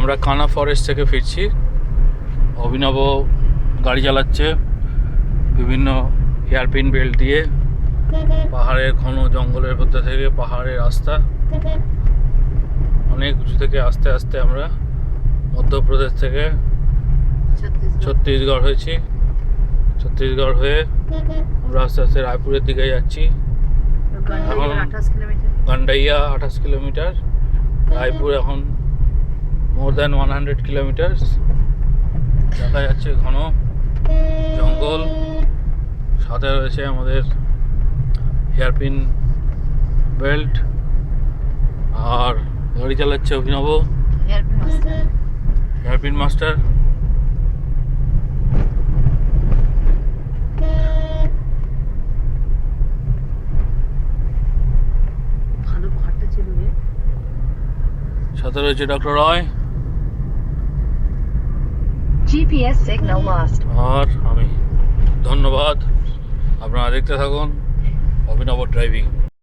আমরা কানা ফরেস্ট থেকে ফিরছি। অভিনব গাড়ি চালাচ্ছে বিভিন্ন হেয়ারপিন বেল্ট দিয়ে, পাহাড়ের ঘন জঙ্গলের মধ্যে থেকে পাহাড়ের রাস্তা অনেক উঁচু থেকে আস্তে আস্তে আমরা মধ্যপ্রদেশ থেকে ছত্তিশগড় হয়েছি। ছত্তিশগড় হয়ে আমরা আস্তে আস্তে রায়পুরের দিকে যাচ্ছি। এখন গান্ডাইয়া 28 কিলোমিটার, রায়পুর এখন মোর দ্যান 100 কিলোমিটার। দেখা যাচ্ছে ঘন জঙ্গল, সাথে রয়েছে আমাদের হেয়ারপিন বেল্ট, আর গাড়ি চালাচ্ছে অভিনব হেয়ারপিন মাস্টার। সাথে রয়েছে ডক্টর রয়, GPS signal lost. আর আমি। ধন্যবাদ, আপনারা দেখতে থাকুন অভিনব ড্রাইভিং।